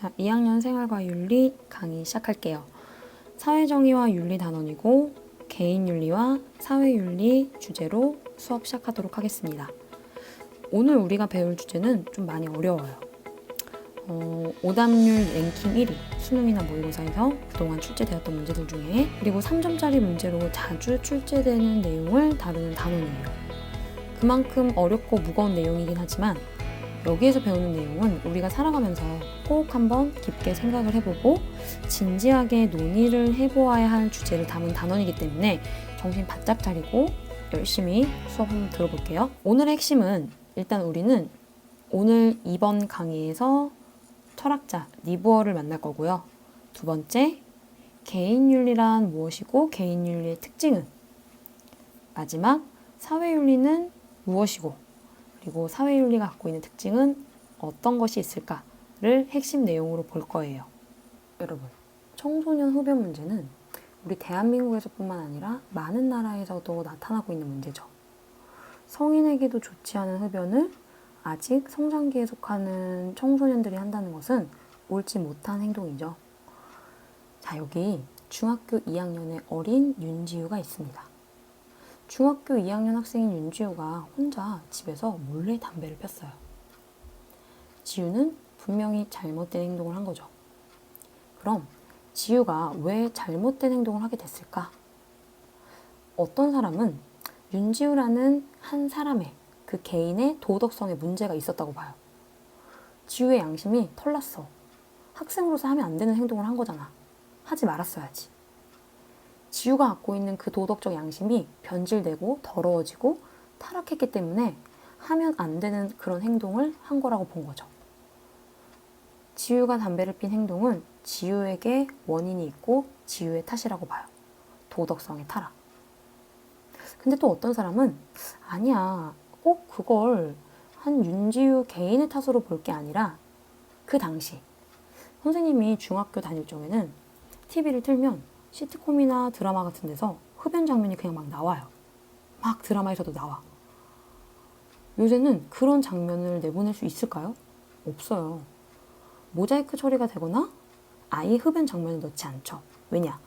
자, 2학년 생활과 윤리 강의 시작할게요. 사회정의와 윤리 단원이고 개인윤리와 사회윤리 주제로 수업 시작하도록 하겠습니다. 오늘 우리가 배울 주제는 좀 많이 어려워요. 오답률 랭킹 1위, 수능이나 모의고사에서 그동안 출제되었던 문제들 중에, 그리고 3점짜리 문제로 자주 출제되는 내용을 다루는 단원이에요. 그만큼 어렵고 무거운 내용이긴 하지만 여기에서 배우는 내용은 우리가 살아가면서 꼭 한번 깊게 생각을 해보고 진지하게 논의를 해보아야 할 주제를 담은 단원이기 때문에 정신 바짝 차리고 열심히 수업 한번 들어볼게요. 오늘의 핵심은 일단 우리는 오늘 이번 강의에서 철학자 니부어를 만날 거고요. 두 번째, 개인윤리란 무엇이고 개인윤리의 특징은? 마지막, 사회윤리는 무엇이고 그리고 사회윤리가 갖고 있는 특징은 어떤 것이 있을까를 핵심 내용으로 볼 거예요. 여러분, 청소년 흡연 문제는 우리 대한민국에서뿐만 아니라 많은 나라에서도 나타나고 있는 문제죠. 성인에게도 좋지 않은 흡연을 아직 성장기에 속하는 청소년들이 한다는 것은 옳지 못한 행동이죠. 자, 여기 중학교 2학년의 어린 윤지우가 있습니다. 중학교 2학년 학생인 윤지우가 혼자 집에서 몰래 담배를 폈어요. 지우는 분명히 잘못된 행동을 한 거죠. 그럼 지우가 왜 잘못된 행동을 하게 됐을까? 어떤 사람은 윤지우라는 한 사람의 그 개인의 도덕성에 문제가 있었다고 봐요. 지우의 양심이 털났어. 학생으로서 하면 안 되는 행동을 한 거잖아. 하지 말았어야지. 지우가 갖고 있는 그 도덕적 양심이 변질되고 더러워지고 타락했기 때문에 하면 안 되는 그런 행동을 한 거라고 본 거죠. 지우가 담배를 핀 행동은 지우에게 원인이 있고 지우의 탓이라고 봐요. 도덕성의 타락. 근데 또 어떤 사람은 아니야, 꼭 그걸 한 윤지우 개인의 탓으로 볼 게 아니라 그 당시 선생님이 중학교 다닐 적에는 TV를 틀면 시트콤이나 드라마 같은 데서 흡연 장면이 그냥 막 나와요. 막 드라마에서도 나와. 요새는 그런 장면을 내보낼 수 있을까요? 없어요. 모자이크 처리가 되거나 아예 흡연 장면을 넣지 않죠. 왜냐?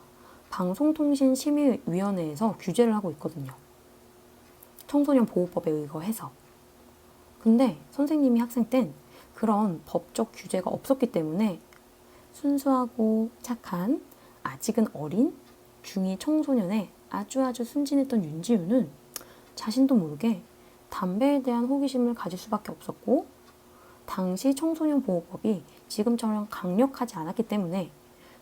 방송통신심의위원회에서 규제를 하고 있거든요. 청소년 보호법에 의거해서. 근데 선생님이 학생 땐 그런 법적 규제가 없었기 때문에 순수하고 착한 아직은 어린 중2 청소년의 아주 순진했던 윤지우는 자신도 모르게 담배에 대한 호기심을 가질 수밖에 없었고, 당시 청소년 보호법이 지금처럼 강력하지 않았기 때문에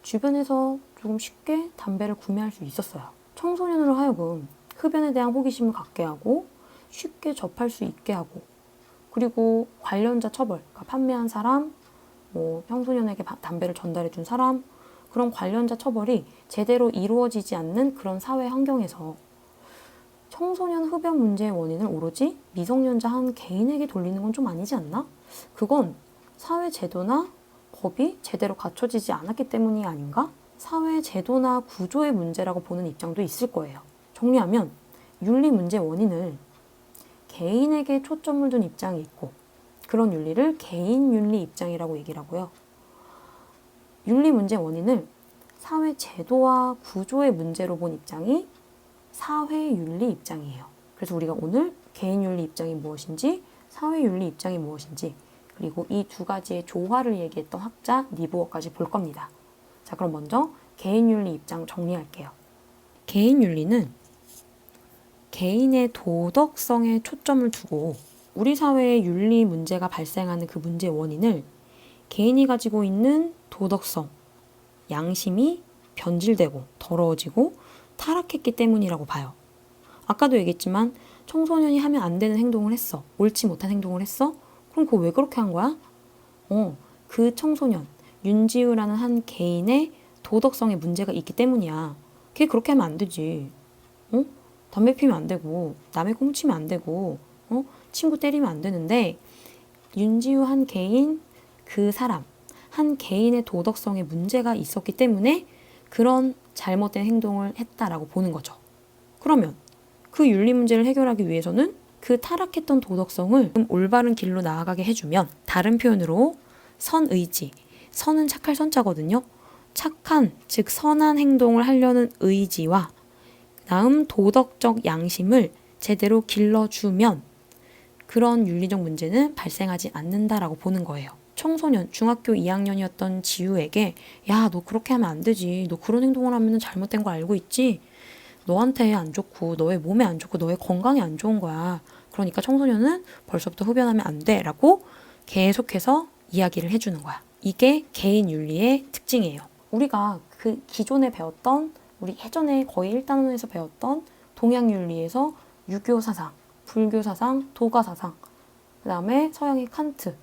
주변에서 조금 쉽게 담배를 구매할 수 있었어요. 청소년으로 하여금 흡연에 대한 호기심을 갖게 하고 쉽게 접할 수 있게 하고, 그리고 관련자 처벌, 그러니까 판매한 사람, 청소년에게 담배를 전달해 준 사람, 그런 관련자 처벌이 제대로 이루어지지 않는 그런 사회 환경에서 청소년 흡연 문제의 원인을 오로지 미성년자 한 개인에게 돌리는 건 좀 아니지 않나? 그건 사회 제도나 법이 제대로 갖춰지지 않았기 때문이 아닌가? 사회 제도나 구조의 문제라고 보는 입장도 있을 거예요. 정리하면 윤리 문제 원인을 개인에게 초점을 둔 입장이 있고, 그런 윤리를 개인 윤리 입장이라고 얘기를 하고요. 윤리 문제 원인을 사회 제도와 구조의 문제로 본 입장이 사회윤리 입장이에요. 그래서 우리가 오늘 개인윤리 입장이 무엇인지, 사회윤리 입장이 무엇인지, 그리고 이 두 가지의 조화를 얘기했던 학자 니부어까지 볼 겁니다. 자, 그럼 먼저 개인윤리 입장 정리할게요. 개인윤리는 개인의 도덕성에 초점을 두고 우리 사회의 윤리 문제가 발생하는 그 문제의 원인을 개인이 가지고 있는 도덕성, 양심이 변질되고 더러워지고 타락했기 때문이라고 봐요. 아까도 얘기했지만 청소년이 하면 안 되는 행동을 했어. 옳지 못한 행동을 했어? 그럼 그거 왜 그렇게 한 거야? 그 청소년, 윤지우라는 한 개인의 도덕성에 문제가 있기 때문이야. 걔 그렇게 하면 안 되지. 담배 피면 안 되고, 남의 꽁치면 안 되고, 친구 때리면 안 되는데, 윤지우 한 개인, 그 사람, 한 개인의 도덕성에 문제가 있었기 때문에 그런 잘못된 행동을 했다라고 보는 거죠. 그러면 그 윤리 문제를 해결하기 위해서는 그 타락했던 도덕성을 올바른 길로 나아가게 해주면, 다른 표현으로 선의지, 선은 착할 선자거든요. 착한, 즉 선한 행동을 하려는 의지와 그다음 도덕적 양심을 제대로 길러주면 그런 윤리적 문제는 발생하지 않는다라고 보는 거예요. 청소년, 중학교 2학년이었던 지우에게 야, 너 그렇게 하면 안 되지. 너 그런 행동을 하면 잘못된 거 알고 있지? 너한테 안 좋고 너의 몸에 안 좋고 너의 건강에 안 좋은 거야. 그러니까 청소년은 벌써부터 흡연하면 안 돼 라고 계속해서 이야기를 해주는 거야. 이게 개인 윤리의 특징이에요. 우리가 그 기존에 배웠던 우리 예전에 거의 1단원에서 배웠던 동양 윤리에서 유교 사상, 불교 사상, 도가 사상, 그 다음에 서양의 칸트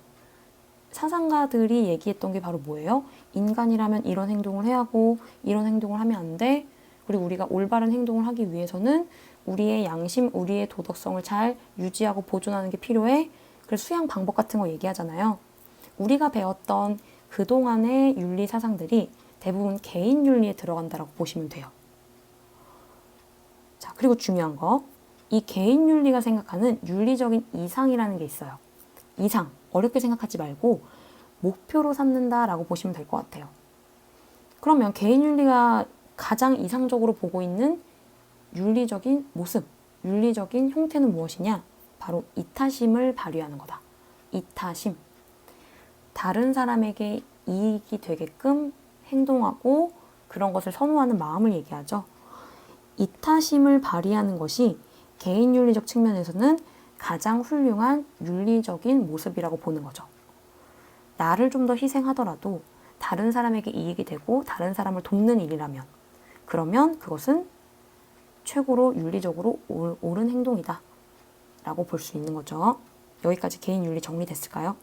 사상가들이 얘기했던 게 바로 뭐예요? 인간이라면 이런 행동을 해야 하고 이런 행동을 하면 안 돼. 그리고 우리가 올바른 행동을 하기 위해서는 우리의 양심, 우리의 도덕성을 잘 유지하고 보존하는 게 필요해. 그래서 수양 방법 같은 거 얘기하잖아요. 우리가 배웠던 그동안의 윤리 사상들이 대부분 개인 윤리에 들어간다라고 보시면 돼요. 자, 그리고 중요한 거. 이 개인 윤리가 생각하는 윤리적인 이상이라는 게 있어요. 이상, 어렵게 생각하지 말고 목표로 삼는다라고 보시면 될 것 같아요. 그러면 개인 윤리가 가장 이상적으로 보고 있는 윤리적인 모습, 윤리적인 형태는 무엇이냐? 바로 이타심을 발휘하는 거다. 이타심. 다른 사람에게 이익이 되게끔 행동하고 그런 것을 선호하는 마음을 얘기하죠. 이타심을 발휘하는 것이 개인 윤리적 측면에서는 가장 훌륭한 윤리적인 모습이라고 보는 거죠. 나를 좀 더 희생하더라도 다른 사람에게 이익이 되고 다른 사람을 돕는 일이라면 그러면 그것은 최고로 윤리적으로 옳은 행동이다 라고 볼 수 있는 거죠. 여기까지 개인 윤리 정리됐을까요?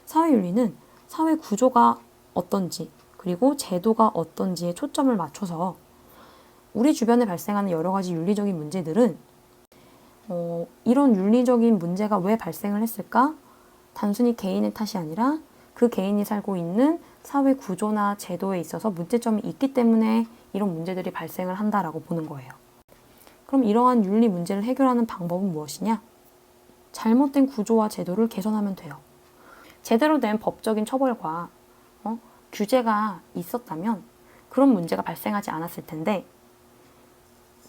사회 윤리는 사회 구조가 어떤지 그리고 제도가 어떤지에 초점을 맞춰서 우리 주변에 발생하는 여러 가지 윤리적인 문제들은 이런 윤리적인 문제가 왜 발생을 했을까? 단순히 개인의 탓이 아니라 그 개인이 살고 있는 사회 구조나 제도에 있어서 문제점이 있기 때문에 이런 문제들이 발생을 한다라고 보는 거예요. 그럼 이러한 윤리 문제를 해결하는 방법은 무엇이냐? 잘못된 구조와 제도를 개선하면 돼요. 제대로 된 법적인 처벌과 규제가 있었다면 그런 문제가 발생하지 않았을 텐데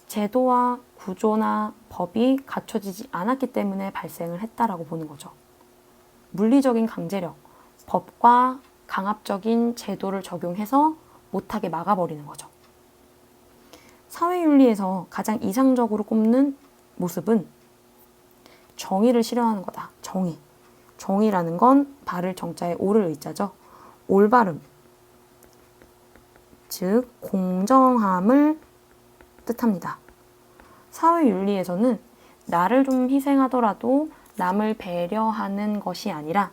제도와 구조나 법이 갖춰지지 않았기 때문에 발생을 했다라고 보는 거죠. 물리적인 강제력, 법과 강압적인 제도를 적용해서 못하게 막아버리는 거죠. 사회윤리에서 가장 이상적으로 꼽는 모습은 정의를 실현하는 거다. 정의. 정의라는 건 바를 정자에 옳을 의자죠. 올바름, 즉 공정함을 뜻합니다. 사회윤리에서는 나를 좀 희생하더라도 남을 배려하는 것이 아니라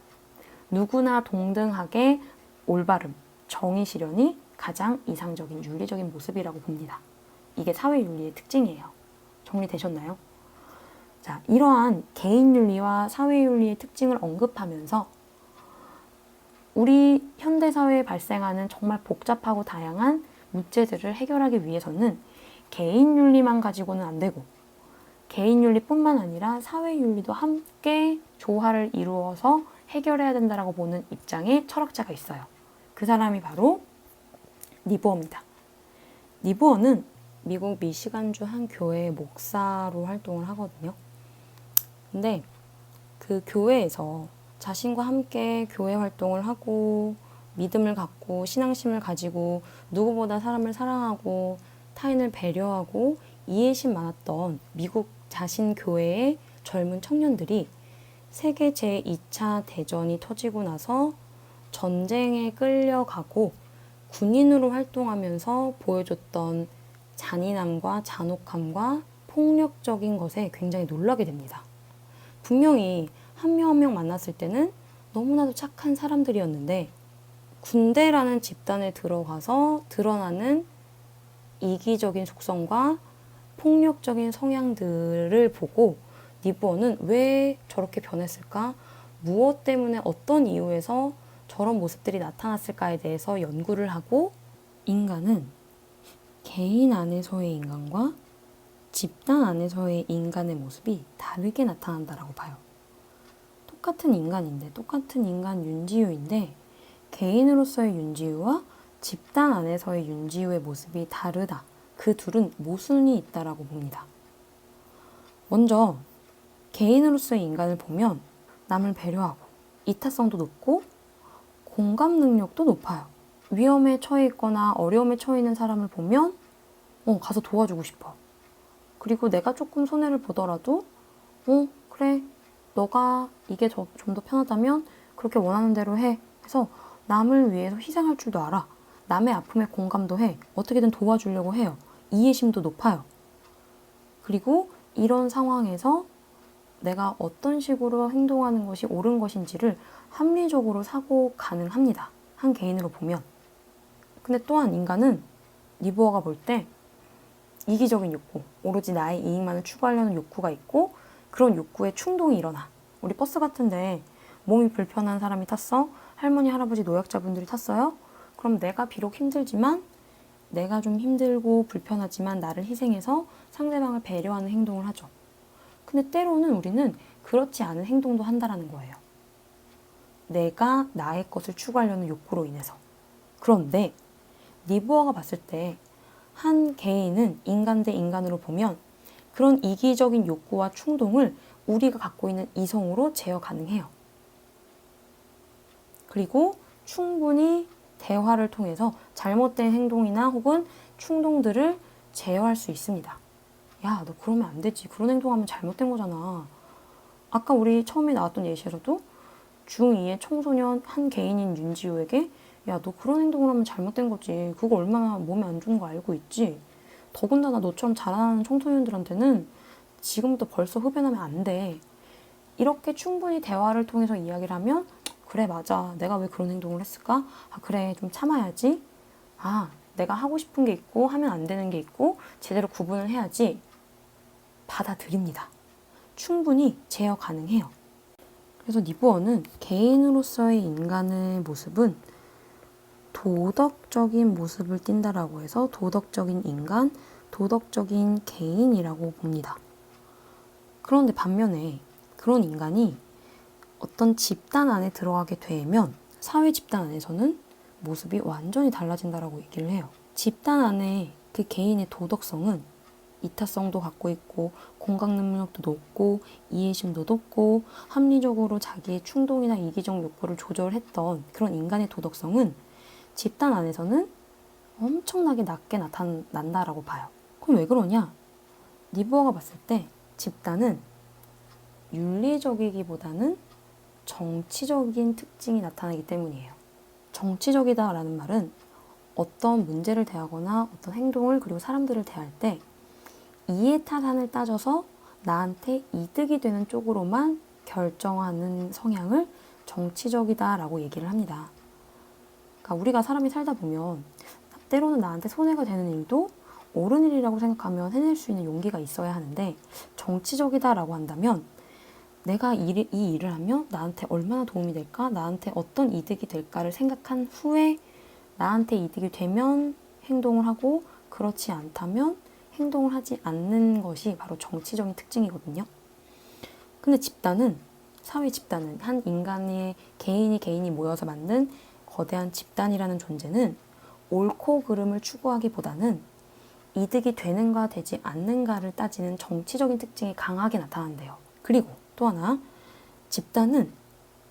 누구나 동등하게 올바름, 정의 실현이 가장 이상적인 윤리적인 모습이라고 봅니다. 이게 사회윤리의 특징이에요. 정리되셨나요? 자, 이러한 개인윤리와 사회윤리의 특징을 언급하면서 우리 현대사회에 발생하는 정말 복잡하고 다양한 문제들을 해결하기 위해서는 개인윤리만 가지고는 안 되고 개인윤리뿐만 아니라 사회윤리도 함께 조화를 이루어서 해결해야 된다고 보는 입장의 철학자가 있어요. 그 사람이 바로 니부어입니다. 니부어는 미국 미시간주 한 교회의 목사로 활동을 하거든요. 근데 그 교회에서 자신과 함께 교회 활동을 하고 믿음을 갖고 신앙심을 가지고 누구보다 사람을 사랑하고 타인을 배려하고 이해심 많았던 미국 자신 교회의 젊은 청년들이 세계 제2차 대전이 터지고 나서 전쟁에 끌려가고 군인으로 활동하면서 보여줬던 잔인함과 잔혹함과 폭력적인 것에 굉장히 놀라게 됩니다. 분명히 한 명 한 명 만났을 때는 너무나도 착한 사람들이었는데 군대라는 집단에 들어가서 드러나는 이기적인 속성과 폭력적인 성향들을 보고 니부어는 왜 저렇게 변했을까? 무엇 때문에 어떤 이유에서 저런 모습들이 나타났을까에 대해서 연구를 하고 인간은 개인 안에서의 인간과 집단 안에서의 인간의 모습이 다르게 나타난다라고 봐요. 똑같은 인간인데, 똑같은 인간 윤지유인데 개인으로서의 윤지우와 집단 안에서의 윤지우의 모습이 다르다. 그 둘은 모순이 있다라고 봅니다. 먼저 개인으로서의 인간을 보면 남을 배려하고 이타성도 높고 공감 능력도 높아요. 위험에 처해 있거나 어려움에 처해 있는 사람을 보면 가서 도와주고 싶어. 그리고 내가 조금 손해를 보더라도 그래, 너가 이게 좀 더 편하다면 그렇게 원하는 대로 해. 해서 남을 위해서 희생할 줄도 알아. 남의 아픔에 공감도 해. 어떻게든 도와주려고 해요. 이해심도 높아요. 그리고 이런 상황에서 내가 어떤 식으로 행동하는 것이 옳은 것인지를 합리적으로 사고 가능합니다. 한 개인으로 보면. 근데 또한 인간은 니부어가 볼 때 이기적인 욕구, 오로지 나의 이익만을 추구하려는 욕구가 있고 그런 욕구에 충동이 일어나. 우리 버스 같은데 몸이 불편한 사람이 탔어? 할머니, 할아버지, 노약자분들이 탔어요? 그럼 내가 비록 힘들지만 내가 좀 힘들고 불편하지만 나를 희생해서 상대방을 배려하는 행동을 하죠. 근데 때로는 우리는 그렇지 않은 행동도 한다라는 거예요. 내가 나의 것을 추구하려는 욕구로 인해서. 그런데 니부어가 봤을 때 한 개인은 인간 대 인간으로 보면 그런 이기적인 욕구와 충동을 우리가 갖고 있는 이성으로 제어 가능해요. 그리고 충분히 대화를 통해서 잘못된 행동이나 혹은 충동들을 제어할 수 있습니다. 야, 너 그러면 안 되지. 그런 행동하면 잘못된 거잖아. 아까 우리 처음에 나왔던 예시에서도 중2의 청소년 한 개인인 윤지우에게 야, 너 그런 행동을 하면 잘못된 거지. 그거 얼마나 몸에 안 좋은 거 알고 있지. 더군다나 너처럼 자라나는 청소년들한테는 지금부터 벌써 흡연하면 안 돼. 이렇게 충분히 대화를 통해서 이야기를 하면 그래, 맞아. 내가 왜 그런 행동을 했을까? 그래, 좀 참아야지. 내가 하고 싶은 게 있고 하면 안 되는 게 있고 제대로 구분을 해야지. 받아들입니다. 충분히 제어 가능해요. 그래서 니부어는 개인으로서의 인간의 모습은 도덕적인 모습을 띈다라고 해서 도덕적인 인간, 도덕적인 개인이라고 봅니다. 그런데 반면에 그런 인간이 어떤 집단 안에 들어가게 되면 사회 집단 안에서는 모습이 완전히 달라진다라고 얘기를 해요. 집단 안에 그 개인의 도덕성은 이타성도 갖고 있고 공감 능력도 높고 이해심도 높고 합리적으로 자기의 충동이나 이기적 욕구를 조절했던 그런 인간의 도덕성은 집단 안에서는 엄청나게 낮게 나타난다라고 봐요. 그럼 왜 그러냐? 니부어가 봤을 때 집단은 윤리적이기보다는 정치적인 특징이 나타나기 때문이에요. 정치적이다라는 말은 어떤 문제를 대하거나 어떤 행동을 그리고 사람들을 대할 때 이해타산을 따져서 나한테 이득이 되는 쪽으로만 결정하는 성향을 정치적이다라고 얘기를 합니다. 그러니까 우리가 사람이 살다 보면 때로는 나한테 손해가 되는 일도 옳은 일이라고 생각하면 해낼 수 있는 용기가 있어야 하는데 정치적이다라고 한다면 내가 이 일을 하면 나한테 얼마나 도움이 될까? 나한테 어떤 이득이 될까를 생각한 후에 나한테 이득이 되면 행동을 하고 그렇지 않다면 행동을 하지 않는 것이 바로 정치적인 특징이거든요. 근데 집단은, 사회 집단은 한 인간의 개인이 모여서 만든 거대한 집단이라는 존재는 옳고 그름을 추구하기보다는 이득이 되는가 되지 않는가를 따지는 정치적인 특징이 강하게 나타난대요. 그리고 또 하나, 집단은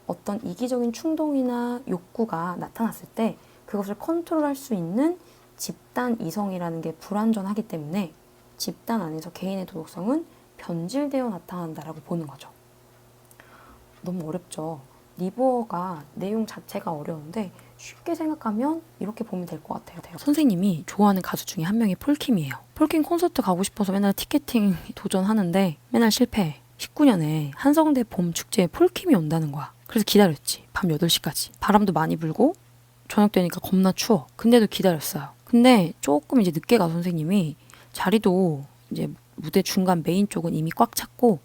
어떤 이기적인 충동이나 욕구가 나타났을 때 그것을 컨트롤할 수 있는 집단 이성이라는 게 불완전하기 때문에 집단 안에서 개인의 도덕성은 변질되어 나타난다라고 보는 거죠. 너무 어렵죠? 니부어가 내용 자체가 어려운데 쉽게 생각하면 이렇게 보면 될 것 같아요. 선생님이 좋아하는 가수 중에 한 명이 폴킴이에요. 폴킴 콘서트 가고 싶어서 맨날 티켓팅 도전하는데 맨날 실패해. 19년에 한성대 봄 축제에 폴킴이 온다는 거야. 그래서 기다렸지. 밤 8시까지. 바람도 많이 불고 저녁 되니까 겁나 추워. 근데도 기다렸어요. 근데 조금 이제 늦게 가 선생님이 자리도 이제 무대 중간 메인 쪽은 이미 꽉 찼고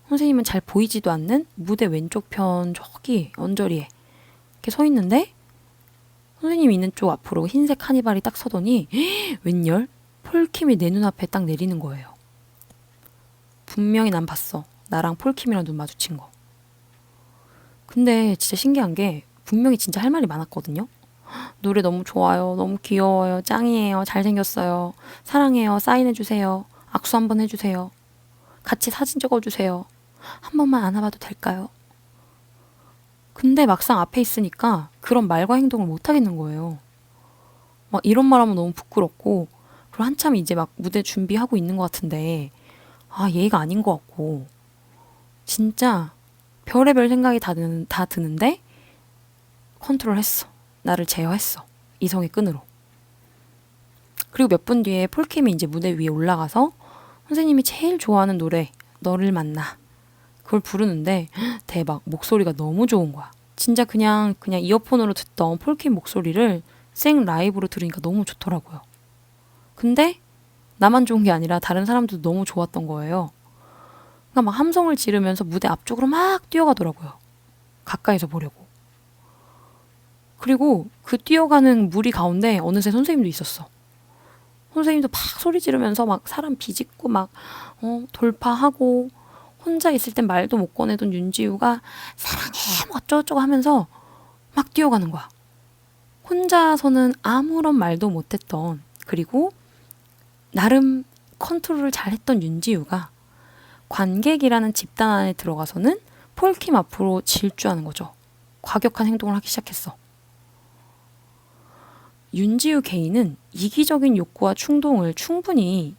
선생님은 잘 보이지도 않는 무대 왼쪽 편 저기 언저리에 이렇게 서 있는데 선생님이 있는 쪽 앞으로 흰색 카니발이 딱 서더니 웬열? 폴킴이 내 눈앞에 딱 내리는 거예요. 분명히 난 봤어. 나랑 폴킴이랑 눈 마주친 거. 근데 진짜 신기한 게 분명히 진짜 할 말이 많았거든요. 노래 너무 좋아요. 너무 귀여워요. 짱이에요. 잘생겼어요. 사랑해요. 사인해주세요. 악수 한번 해주세요. 같이 사진 찍어주세요. 한 번만 안아봐도 될까요? 근데 막상 앞에 있으니까 그런 말과 행동을 못 하겠는 거예요. 막 이런 말 하면 너무 부끄럽고, 그리고 한참 이제 막 무대 준비하고 있는 것 같은데, 아, 예의가 아닌 것 같고, 진짜 별의별 생각이 다 드는데, 컨트롤 했어. 나를 제어했어. 이성의 끈으로. 그리고 몇 분 뒤에 폴킴이 이제 무대 위에 올라가서 선생님이 제일 좋아하는 노래, 너를 만나. 그걸 부르는데, 대박. 목소리가 너무 좋은 거야. 진짜 그냥 이어폰으로 듣던 폴킴 목소리를 생 라이브로 들으니까 너무 좋더라고요. 근데 나만 좋은 게 아니라 다른 사람들도 너무 좋았던 거예요. 그러니까 막 함성을 지르면서 무대 앞쪽으로 막 뛰어가더라고요. 가까이서 보려고. 그리고 그 뛰어가는 무리 가운데 어느새 선생님도 있었어. 선생님도 막 소리 지르면서 막 사람 비집고 막 돌파하고, 혼자 있을 땐 말도 못 꺼내던 윤지우가 사랑해 뭐 어쩌고저쩌고 하면서 막 뛰어가는 거야. 혼자서는 아무런 말도 못했던, 그리고 나름 컨트롤을 잘했던 윤지우가 관객이라는 집단 안에 들어가서는 폴킴 앞으로 질주하는 거죠. 과격한 행동을 하기 시작했어. 윤지우 개인은 이기적인 욕구와 충동을 충분히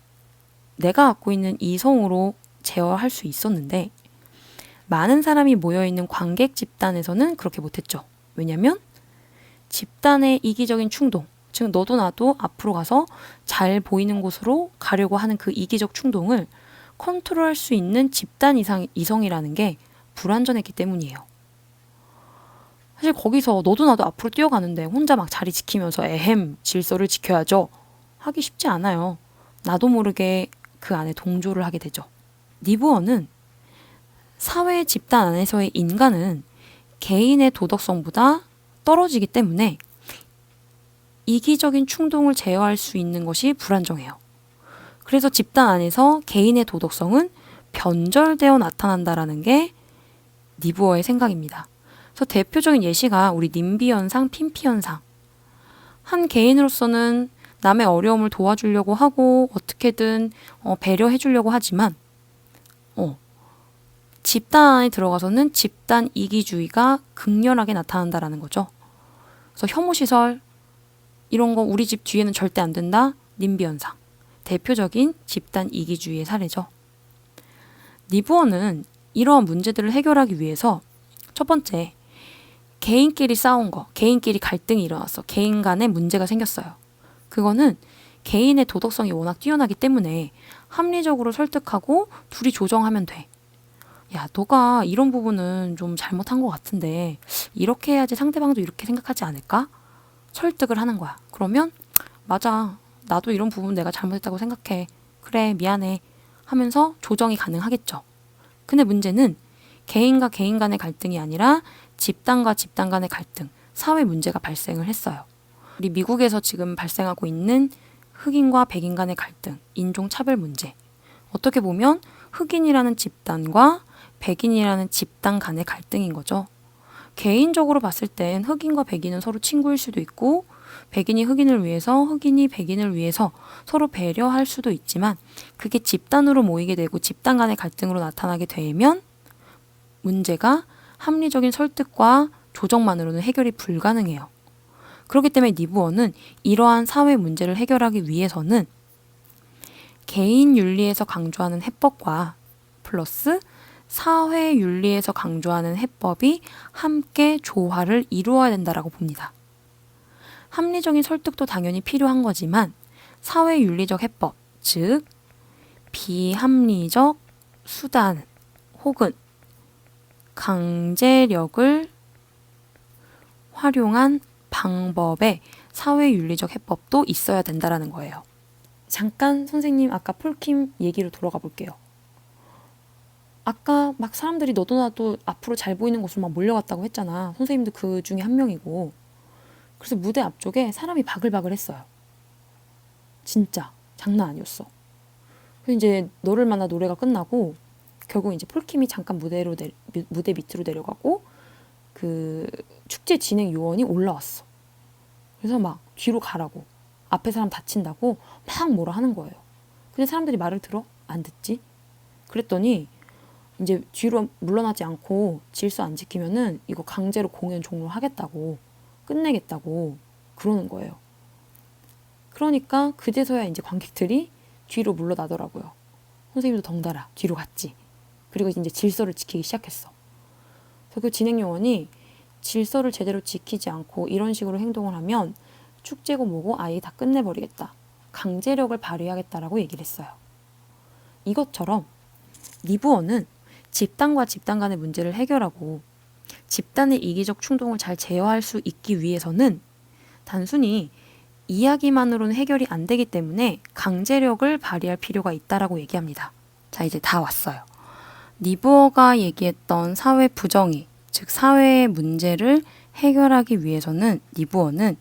내가 갖고 있는 이성으로 제어할 수 있었는데, 많은 사람이 모여있는 관객 집단에서는 그렇게 못했죠. 왜냐면 집단의 이기적인 충동, 즉 너도 나도 앞으로 가서 잘 보이는 곳으로 가려고 하는 그 이기적 충동을 컨트롤할 수 있는 집단 이성이라는 게 불완전했기 때문이에요. 사실 거기서 너도 나도 앞으로 뛰어가는데 혼자 막 자리 지키면서 에헴 질서를 지켜야죠 하기 쉽지 않아요. 나도 모르게 그 안에 동조를 하게 되죠. 니부어는 사회 집단 안에서의 인간은 개인의 도덕성보다 떨어지기 때문에 이기적인 충동을 제어할 수 있는 것이 불안정해요. 그래서 집단 안에서 개인의 도덕성은 변절되어 나타난다라는 게 니부어의 생각입니다. 그래서 대표적인 예시가 우리 님비 현상, 핀피 현상. 한 개인으로서는 남의 어려움을 도와주려고 하고 어떻게든 배려해 주려고 하지만 집단 안에 들어가서는 집단 이기주의가 극렬하게 나타난다라는 거죠. 그래서 혐오시설 이런 거 우리 집 뒤에는 절대 안 된다. 님비 현상. 대표적인 집단 이기주의의 사례죠. 니부어는 이러한 문제들을 해결하기 위해서 첫 번째, 개인끼리 싸운 거, 개인끼리 갈등이 일어났어. 개인 간에 문제가 생겼어요. 그거는 개인의 도덕성이 워낙 뛰어나기 때문에 합리적으로 설득하고 둘이 조정하면 돼. 야, 너가 이런 부분은 좀 잘못한 것 같은데 이렇게 해야지 상대방도 이렇게 생각하지 않을까? 설득을 하는 거야. 그러면 맞아. 나도 이런 부분 내가 잘못했다고 생각해. 그래, 미안해. 하면서 조정이 가능하겠죠. 근데 문제는 개인과 개인 간의 갈등이 아니라 집단과 집단 간의 갈등, 사회 문제가 발생을 했어요. 우리 미국에서 지금 발생하고 있는 흑인과 백인 간의 갈등, 인종차별 문제. 어떻게 보면 흑인이라는 집단과 백인이라는 집단 간의 갈등인 거죠. 개인적으로 봤을 땐 흑인과 백인은 서로 친구일 수도 있고, 백인이 흑인을 위해서, 흑인이 백인을 위해서 서로 배려할 수도 있지만, 그게 집단으로 모이게 되고 집단 간의 갈등으로 나타나게 되면 문제가 합리적인 설득과 조정만으로는 해결이 불가능해요. 그렇기 때문에 니부어는 이러한 사회 문제를 해결하기 위해서는 개인 윤리에서 강조하는 해법과 플러스 사회 윤리에서 강조하는 해법이 함께 조화를 이루어야 된다라고 봅니다. 합리적인 설득도 당연히 필요한 거지만 사회 윤리적 해법, 즉 비합리적 수단 혹은 강제력을 활용한 방법의 사회 윤리적 해법도 있어야 된다라는 거예요. 잠깐 선생님 아까 폴킴 얘기로 돌아가 볼게요. 아까 막 사람들이 너도 나도 앞으로 잘 보이는 곳으로 막 몰려갔다고 했잖아. 선생님도 그 중에 한 명이고. 그래서 무대 앞쪽에 사람이 바글바글 했어요. 진짜 장난 아니었어. 그래서 이제 너를 만나 노래가 끝나고 결국 이제 폴킴이 잠깐 무대 밑으로 내려가고 그 축제 진행 요원이 올라왔어. 그래서 막 뒤로 가라고, 앞에 사람 다친다고 막 뭐라 하는 거예요. 근데 사람들이 말을 들어? 안 듣지? 그랬더니 이제 뒤로 물러나지 않고 질서 안 지키면은 이거 강제로 공연 종료하겠다고, 끝내겠다고 그러는 거예요. 그러니까 그제서야 이제 관객들이 뒤로 물러나더라고요. 선생님도 덩달아 뒤로 갔지. 그리고 이제 질서를 지키기 시작했어. 그래서 그 진행 요원이 질서를 제대로 지키지 않고 이런 식으로 행동을 하면 축제고 뭐고 아예 다 끝내버리겠다, 강제력을 발휘하겠다라고 얘기를 했어요. 이것처럼 리부어는 집단과 집단 간의 문제를 해결하고 집단의 이기적 충동을 잘 제어할 수 있기 위해서는 단순히 이야기만으로는 해결이 안 되기 때문에 강제력을 발휘할 필요가 있다라고 얘기합니다. 자, 이제 다 왔어요. 리부어가 얘기했던 사회 부정의, 즉 사회의 문제를 해결하기 위해서는 리부어는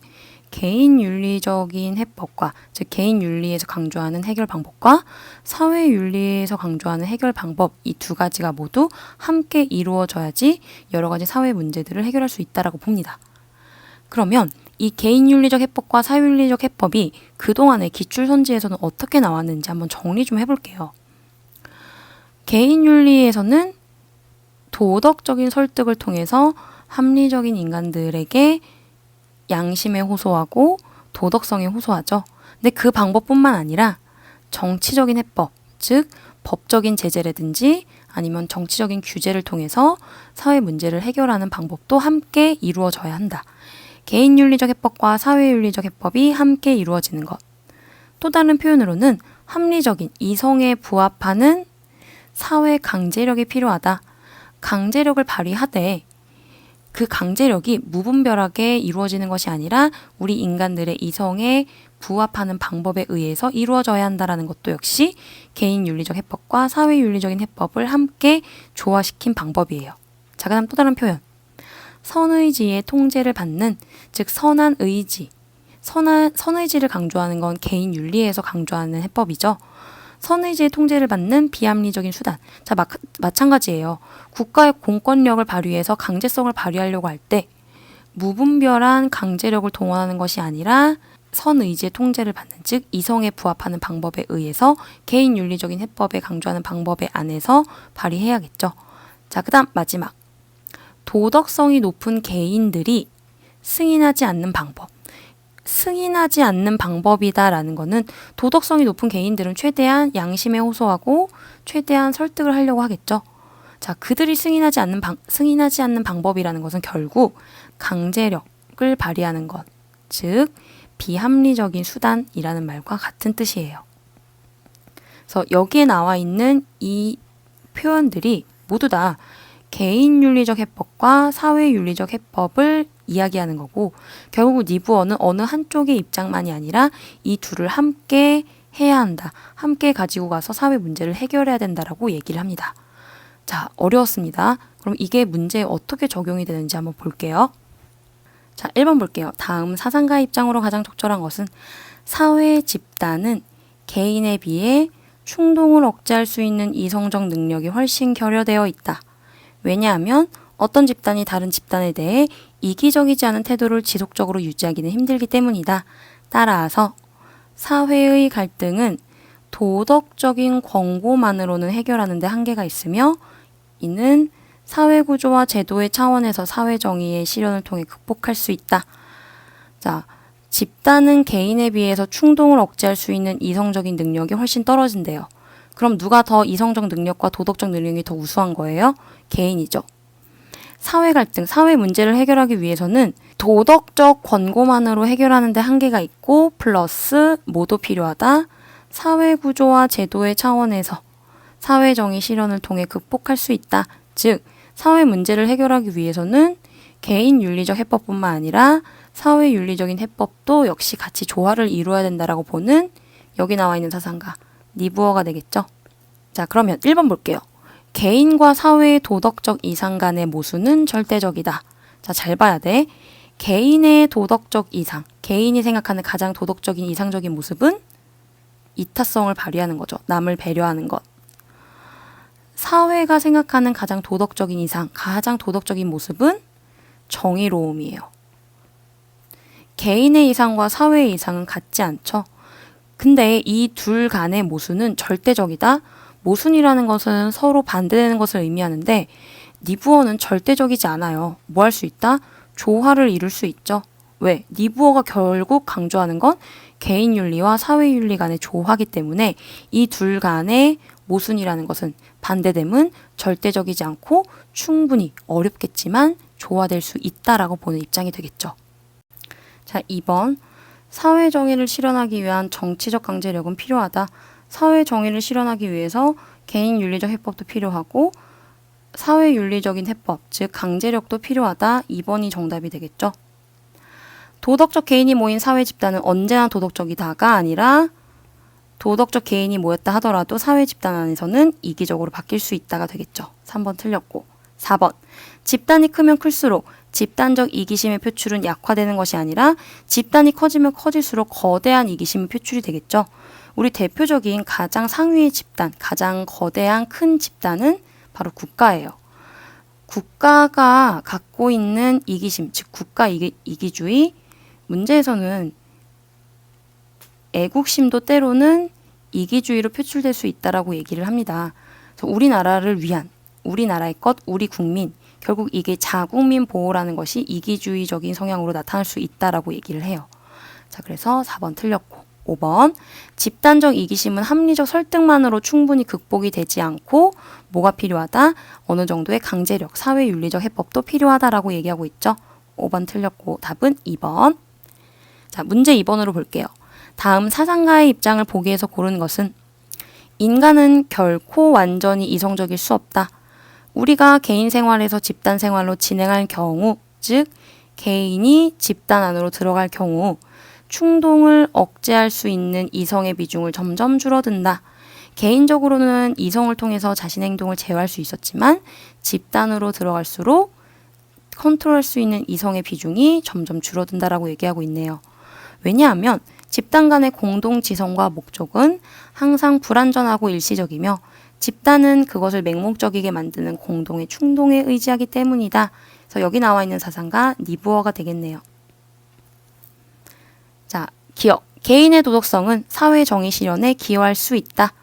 개인 윤리적인 해법과, 즉 개인 윤리에서 강조하는 해결 방법과 사회 윤리에서 강조하는 해결 방법, 이 두 가지가 모두 함께 이루어져야지 여러 가지 사회 문제들을 해결할 수 있다라고 봅니다. 그러면 이 개인 윤리적 해법과 사회 윤리적 해법이 그동안의 기출 선지에서는 어떻게 나왔는지 한번 정리 좀 해볼게요. 개인 윤리에서는 도덕적인 설득을 통해서 합리적인 인간들에게 양심에 호소하고 도덕성에 호소하죠. 근데 그 방법뿐만 아니라 정치적인 해법, 즉 법적인 제재라든지 아니면 정치적인 규제를 통해서 사회 문제를 해결하는 방법도 함께 이루어져야 한다. 개인 윤리적 해법과 사회 윤리적 해법이 함께 이루어지는 것. 또 다른 표현으로는 합리적인 이성에 부합하는 사회 강제력이 필요하다. 강제력을 발휘하되 그 강제력이 무분별하게 이루어지는 것이 아니라 우리 인간들의 이성에 부합하는 방법에 의해서 이루어져야 한다는 것도 역시 개인 윤리적 해법과 사회 윤리적인 해법을 함께 조화시킨 방법이에요. 자, 그다음 또 다른 표현. 선의지의 통제를 받는, 즉 선한 의지. 선의지를 강조하는 건 개인 윤리에서 강조하는 해법이죠. 선의지의 통제를 받는 비합리적인 수단. 자, 마찬가지예요. 국가의 공권력을 발휘해서 강제성을 발휘하려고 할 때 무분별한 강제력을 동원하는 것이 아니라 선의지의 통제를 받는, 즉 이성에 부합하는 방법에 의해서 개인 윤리적인 해법에 강조하는 방법에 안에서 발휘해야겠죠. 자, 그다음 마지막. 도덕성이 높은 개인들이 승인하지 않는 방법. 승인하지 않는 방법이다라는 거는 도덕성이 높은 개인들은 최대한 양심에 호소하고 최대한 설득을 하려고 하겠죠. 자, 그들이 승인하지 않는 방법이라는 것은 결국 강제력을 발휘하는 것, 즉 비합리적인 수단이라는 말과 같은 뜻이에요. 그래서 여기에 나와 있는 이 표현들이 모두 다 개인 윤리적 해법과 사회 윤리적 해법을 이야기하는 거고, 결국 리부어는 어느 한쪽의 입장만이 아니라 이 둘을 함께 해야 한다. 함께 가지고 가서 사회 문제를 해결해야 된다라고 얘기를 합니다. 자, 어려웠습니다. 그럼 이게 문제에 어떻게 적용이 되는지 한번 볼게요. 자, 1번 볼게요. 다음 사상가 입장으로 가장 적절한 것은 사회 집단은 개인에 비해 충동을 억제할 수 있는 이성적 능력이 훨씬 결여되어 있다. 왜냐하면 어떤 집단이 다른 집단에 대해 이기적이지 않은 태도를 지속적으로 유지하기는 힘들기 때문이다. 따라서 사회의 갈등은 도덕적인 권고만으로는 해결하는 데 한계가 있으며 이는 사회구조와 제도의 차원에서 사회정의의 실현을 통해 극복할 수 있다. 자, 집단은 개인에 비해서 충동을 억제할 수 있는 이성적인 능력이 훨씬 떨어진대요. 그럼 누가 더 이성적 능력과 도덕적 능력이 더 우수한 거예요? 개인이죠. 사회 갈등, 사회 문제를 해결하기 위해서는 도덕적 권고만으로 해결하는 데 한계가 있고 플러스 뭐도 필요하다. 사회 구조와 제도의 차원에서 사회정의 실현을 통해 극복할 수 있다. 즉, 사회 문제를 해결하기 위해서는 개인 윤리적 해법뿐만 아니라 사회 윤리적인 해법도 역시 같이 조화를 이루어야 된다라고 보는 여기 나와 있는 사상가 리부어가 되겠죠. 자, 그러면 1번 볼게요. 개인과 사회의 도덕적 이상 간의 모순은 절대적이다. 자, 잘 봐야 돼. 개인의 도덕적 이상, 개인이 생각하는 가장 도덕적인 이상적인 모습은 이타성을 발휘하는 거죠. 남을 배려하는 것. 사회가 생각하는 가장 도덕적인 이상, 가장 도덕적인 모습은 정의로움이에요. 개인의 이상과 사회의 이상은 같지 않죠. 근데 이 둘 간의 모순은 절대적이다. 모순이라는 것은 서로 반대되는 것을 의미하는데 니부어는 절대적이지 않아요. 뭐 할 수 있다? 조화를 이룰 수 있죠. 왜? 니부어가 결국 강조하는 건 개인윤리와 사회윤리 간의 조화기 때문에 이 둘 간의 모순이라는 것은 반대됨은 절대적이지 않고 충분히 어렵겠지만 조화될 수 있다라고 보는 입장이 되겠죠. 자, 2번. 사회 정의를 실현하기 위한 정치적 강제력은 필요하다. 사회 정의를 실현하기 위해서 개인 윤리적 해법도 필요하고 사회 윤리적인 해법, 즉 강제력도 필요하다. 2번이 정답이 되겠죠. 도덕적 개인이 모인 사회 집단은 언제나 도덕적이다가 아니라 도덕적 개인이 모였다 하더라도 사회 집단 안에서는 이기적으로 바뀔 수 있다가 되겠죠. 3번 틀렸고. 4번. 집단이 크면 클수록 집단적 이기심의 표출은 약화되는 것이 아니라 집단이 커지면 커질수록 거대한 이기심의 표출이 되겠죠. 우리 대표적인 가장 상위의 집단, 가장 거대한 큰 집단은 바로 국가예요. 국가가 갖고 있는 이기심, 즉 국가 이기주의, 문제에서는 애국심도 때로는 이기주의로 표출될 수 있다라고 얘기를 합니다. 그래서 우리나라를 위한, 우리나라의 것, 우리 국민, 결국 이게 자국민 보호라는 것이 이기주의적인 성향으로 나타날 수 있다라고 얘기를 해요. 자, 그래서 4번 틀렸고. 5번. 집단적 이기심은 합리적 설득만으로 충분히 극복이 되지 않고 뭐가 필요하다? 어느 정도의 강제력, 사회윤리적 해법도 필요하다라고 얘기하고 있죠. 5번 틀렸고 답은 2번. 자, 문제 2번으로 볼게요. 다음 사상가의 입장을 보기에서 고른 것은 인간은 결코 완전히 이성적일 수 없다. 우리가 개인 생활에서 집단 생활로 진행할 경우, 즉 개인이 집단 안으로 들어갈 경우 충동을 억제할 수 있는 이성의 비중을 점점 줄어든다. 개인적으로는 이성을 통해서 자신의 행동을 제어할 수 있었지만 집단으로 들어갈수록 컨트롤할 수 있는 이성의 비중이 점점 줄어든다라고 얘기하고 있네요. 왜냐하면 집단 간의 공동 지성과 목적은 항상 불완전하고 일시적이며 집단은 그것을 맹목적이게 만드는 공동의 충동에 의지하기 때문이다. 그래서 여기 나와 있는 사상가 니부어가 되겠네요. 자, 기억. 개인의 도덕성은 사회 정의 실현에 기여할 수 있다.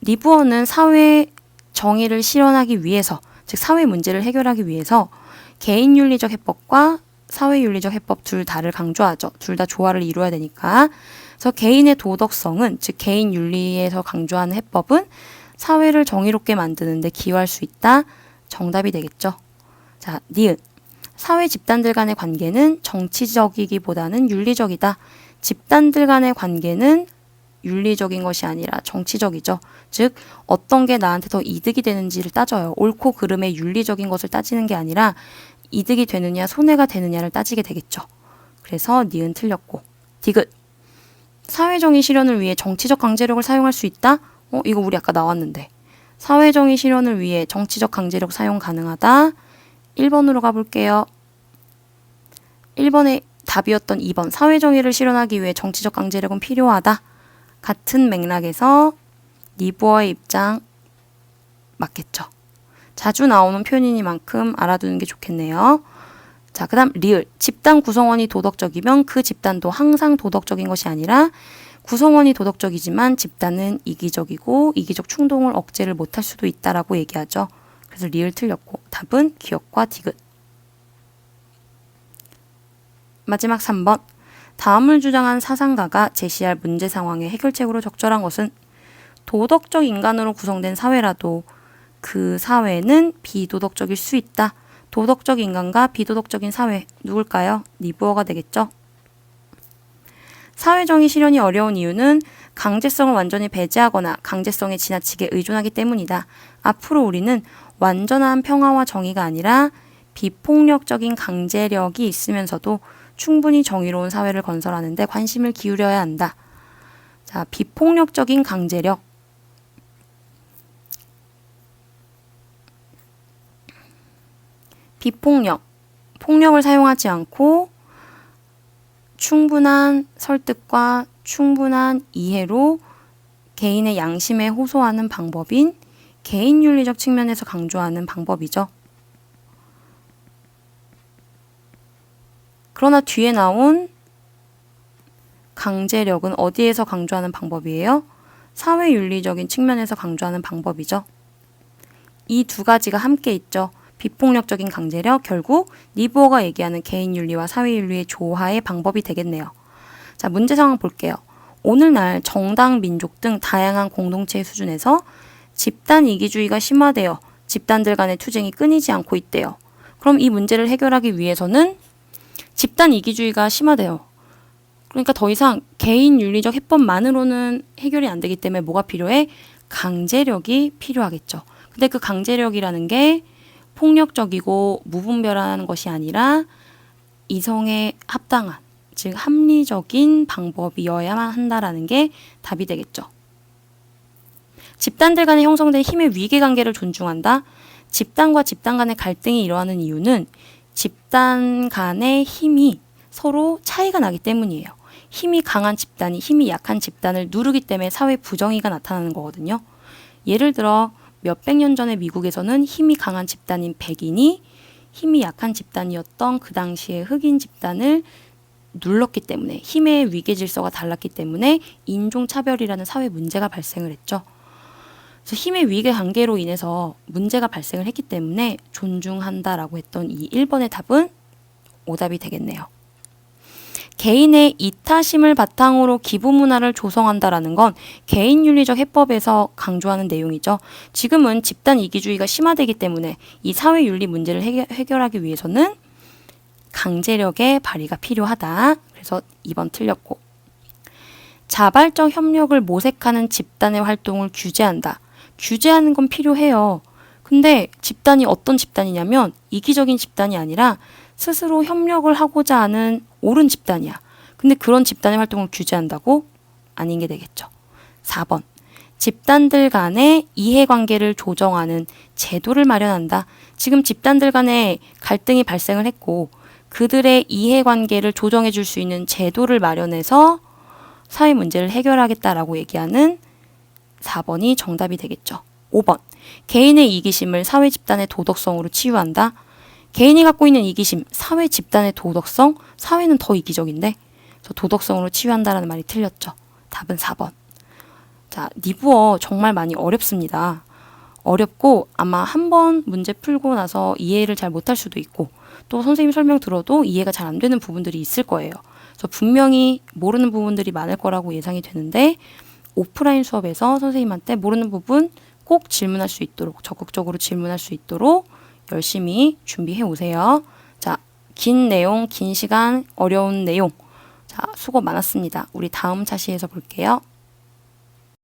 니부어는 사회 정의를 실현하기 위해서, 즉 사회 문제를 해결하기 위해서 개인 윤리적 해법과 사회 윤리적 해법 둘 다를 강조하죠. 둘 다 조화를 이루어야 되니까. 그래서 개인의 도덕성은, 즉 개인 윤리에서 강조하는 해법은 사회를 정의롭게 만드는 데 기여할 수 있다. 정답이 되겠죠. 자, 니은. 사회 집단들 간의 관계는 정치적이기보다는 윤리적이다. 집단들 간의 관계는 윤리적인 것이 아니라 정치적이죠. 즉 어떤 게 나한테 더 이득이 되는지를 따져요. 옳고 그름의 윤리적인 것을 따지는 게 아니라 이득이 되느냐 손해가 되느냐를 따지게 되겠죠. 그래서 니은 틀렸고. 디귿. 사회정의 실현을 위해 정치적 강제력을 사용할 수 있다? 이거 우리 아까 나왔는데. 사회정의 실현을 위해 정치적 강제력 사용 가능하다. 1번으로 가볼게요. 1번의 답이었던 2번. 사회정의를 실현하기 위해 정치적 강제력은 필요하다. 같은 맥락에서 니부어의 입장 맞겠죠. 자주 나오는 표현이니만큼 알아두는 게 좋겠네요. 자, 그 다음 리을. 집단 구성원이 도덕적이면 그 집단도 항상 도덕적인 것이 아니라 구성원이 도덕적이지만 집단은 이기적이고 이기적 충동을 억제를 못할 수도 있다라고 얘기하죠. 그래서 리을 틀렸고 답은 기억과 디귿. 마지막 3번. 다음을 주장한 사상가가 제시할 문제 상황의 해결책으로 적절한 것은 도덕적 인간으로 구성된 사회라도 그 사회는 비도덕적일 수 있다. 도덕적 인간과 비도덕적인 사회, 누굴까요? 니부어가 되겠죠. 사회정의 실현이 어려운 이유는 강제성을 완전히 배제하거나 강제성에 지나치게 의존하기 때문이다. 앞으로 우리는 완전한 평화와 정의가 아니라 비폭력적인 강제력이 있으면서도 충분히 정의로운 사회를 건설하는 데 관심을 기울여야 한다. 자, 비폭력적인 강제력. 비폭력. 폭력을 사용하지 않고 충분한 설득과 충분한 이해로 개인의 양심에 호소하는 방법인 개인 윤리적 측면에서 강조하는 방법이죠. 그러나 뒤에 나온 강제력은 어디에서 강조하는 방법이에요? 사회윤리적인 측면에서 강조하는 방법이죠. 이 두 가지가 함께 있죠. 비폭력적인 강제력, 결국 니부어가 얘기하는 개인윤리와 사회윤리의 조화의 방법이 되겠네요. 자, 문제 상황 볼게요. 오늘날 정당, 민족 등 다양한 공동체의 수준에서 집단 이기주의가 심화되어 집단들 간의 투쟁이 끊이지 않고 있대요. 그럼 이 문제를 해결하기 위해서는 집단 이기주의가 심화돼요. 그러니까 더 이상 개인 윤리적 해법만으로는 해결이 안 되기 때문에 뭐가 필요해? 강제력이 필요하겠죠. 근데 그 강제력이라는 게 폭력적이고 무분별한 것이 아니라 이성에 합당한, 즉 합리적인 방법이어야만 한다라는 게 답이 되겠죠. 집단들 간에 형성된 힘의 위계관계를 존중한다. 집단과 집단 간의 갈등이 일어나는 이유는 집단 간의 힘이 서로 차이가 나기 때문이에요. 힘이 강한 집단이 힘이 약한 집단을 누르기 때문에 사회 부정의가 나타나는 거거든요. 예를 들어 몇백 년 전에 미국에서는 힘이 강한 집단인 백인이 힘이 약한 집단이었던 그 당시의 흑인 집단을 눌렀기 때문에 힘의 위계 질서가 달랐기 때문에 인종차별이라는 사회 문제가 발생을 했죠. 그래서 힘의 위계 관계로 인해서 문제가 발생을 했기 때문에 존중한다라고 했던 이 1번의 답은 오답이 되겠네요. 개인의 이타심을 바탕으로 기부 문화를 조성한다라는 건 개인 윤리적 해법에서 강조하는 내용이죠. 지금은 집단 이기주의가 심화되기 때문에 이 사회 윤리 문제를 해결하기 위해서는 강제력의 발휘가 필요하다. 그래서 2번 틀렸고. 자발적 협력을 모색하는 집단의 활동을 규제한다. 규제하는 건 필요해요. 근데 집단이 어떤 집단이냐면 이기적인 집단이 아니라 스스로 협력을 하고자 하는 옳은 집단이야. 근데 그런 집단의 활동을 규제한다고? 아닌 게 되겠죠. 4번. 집단들 간의 이해관계를 조정하는 제도를 마련한다. 지금 집단들 간의 갈등이 발생을 했고 그들의 이해관계를 조정해 줄 수 있는 제도를 마련해서 사회 문제를 해결하겠다라고 얘기하는 4번이 정답이 되겠죠. 5번. 개인의 이기심을 사회 집단의 도덕성으로 치유한다. 개인이 갖고 있는 이기심, 사회 집단의 도덕성, 사회는 더 이기적인데 그래서 도덕성으로 치유한다라는 말이 틀렸죠. 답은 4번. 자, 니부어 정말 많이 어렵습니다. 어렵고 아마 한 번 문제 풀고 나서 이해를 잘 못할 수도 있고 또 선생님 설명 들어도 이해가 잘 안 되는 부분들이 있을 거예요. 그래서 분명히 모르는 부분들이 많을 거라고 예상이 되는데 오프라인 수업에서 선생님한테 모르는 부분 꼭 질문할 수 있도록 적극적으로 질문할 수 있도록 열심히 준비해 오세요. 자, 긴 내용, 긴 시간, 어려운 내용. 자, 수고 많았습니다. 우리 다음 차시에서 볼게요.